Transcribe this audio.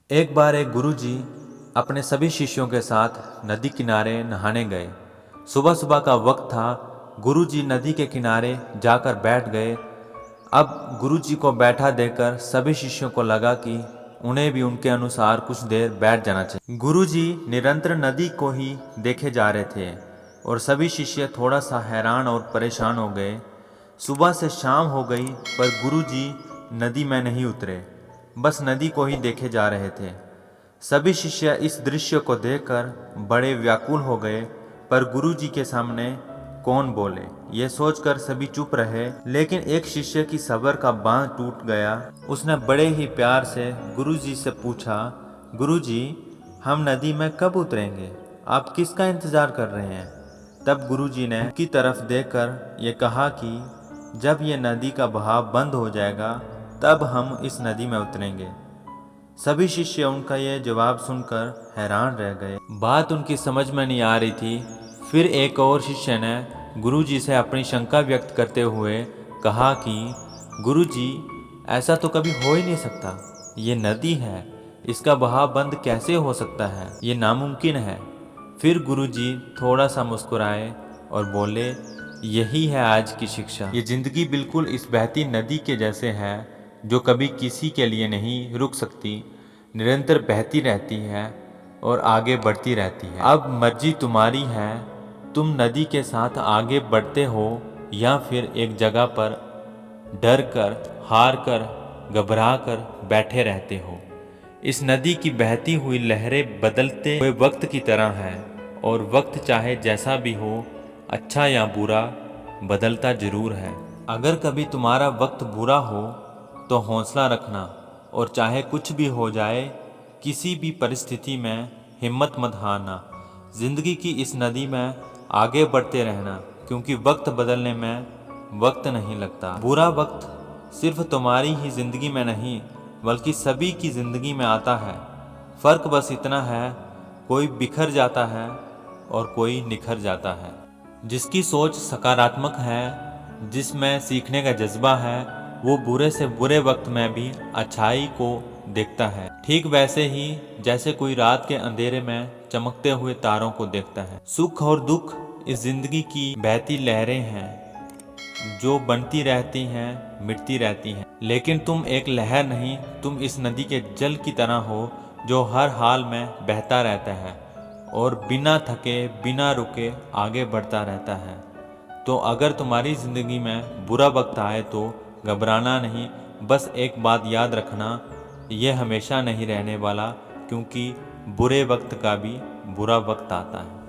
एक बार एक गुरुजी अपने सभी शिष्यों के साथ नदी किनारे नहाने गए। सुबह सुबह का वक्त था। गुरुजी नदी के किनारे जाकर बैठ गए। अब गुरुजी को बैठा देखकर सभी शिष्यों को लगा कि उन्हें भी उनके अनुसार कुछ देर बैठ जाना चाहिए। गुरुजी निरंतर नदी को ही देखे जा रहे थे और सभी शिष्य थोड़ा सा हैरान और परेशान हो गए। सुबह से शाम हो गई पर गुरुजी नदी में नहीं उतरे, बस नदी को ही देखे जा रहे थे। सभी शिष्य इस दृश्य को देखकर बड़े व्याकुल हो गए, पर गुरुजी के सामने कौन बोले, ये सोचकर सभी चुप रहे। लेकिन एक शिष्य की सब्र का बांध टूट गया। उसने बड़े ही प्यार से गुरुजी से पूछा, गुरुजी, हम नदी में कब उतरेंगे? आप किसका इंतजार कर रहे हैं? तब गुरुजी ने उनकी तरफ देखकर ये कहा कि जब ये नदी का बहाव बंद हो जाएगा तब हम इस नदी में उतरेंगे। सभी शिष्य उनका यह जवाब सुनकर हैरान रह गए। बात उनकी समझ में नहीं आ रही थी। फिर एक और शिष्य ने गुरुजी से अपनी शंका व्यक्त करते हुए कहा कि गुरुजी, ऐसा तो कभी हो ही नहीं सकता। ये नदी है, इसका बहाव बंद कैसे हो सकता है? ये नामुमकिन है। फिर गुरुजी थोड़ा सा मुस्कुराए और बोले, यही है आज की शिक्षा। ये जिंदगी बिल्कुल इस बहती नदी के जैसे है जो कभी किसी के लिए नहीं रुक सकती, निरंतर बहती रहती है और आगे बढ़ती रहती है। अब मर्जी तुम्हारी है, तुम नदी के साथ आगे बढ़ते हो या फिर एक जगह पर डर कर, हार कर, घबरा कर बैठे रहते हो। इस नदी की बहती हुई लहरें बदलते हुए वक्त की तरह हैं और वक्त चाहे जैसा भी हो, अच्छा या बुरा, बदलता जरूर है। अगर कभी तुम्हारा वक्त बुरा हो तो हौसला रखना और चाहे कुछ भी हो जाए, किसी भी परिस्थिति में हिम्मत मत हारना। जिंदगी की इस नदी में आगे बढ़ते रहना, क्योंकि वक्त बदलने में वक्त नहीं लगता। बुरा वक्त सिर्फ तुम्हारी ही जिंदगी में नहीं बल्कि सभी की जिंदगी में आता है। फर्क बस इतना है, कोई बिखर जाता है और कोई निखर जाता है। जिसकी सोच सकारात्मक है, जिसमें सीखने का जज्बा है, वो बुरे से बुरे वक्त में भी अच्छाई को देखता है। ठीक वैसे ही जैसे कोई रात के अंधेरे में चमकते हुए तारों को देखता है। सुख और दुख इस जिंदगी की बहती लहरें हैं जो बनती रहती हैं, मिटती रहती हैं। लेकिन तुम एक लहर नहीं, तुम इस नदी के जल की तरह हो जो हर हाल में बहता रहता है और बिना थके, बिना रुके आगे बढ़ता रहता है। तो अगर तुम्हारी ज़िंदगी में बुरा वक्त आए तो घबराना नहीं, बस एक बात याद रखना, यह हमेशा नहीं रहने वाला, क्योंकि बुरे वक्त का भी बुरा वक्त आता है।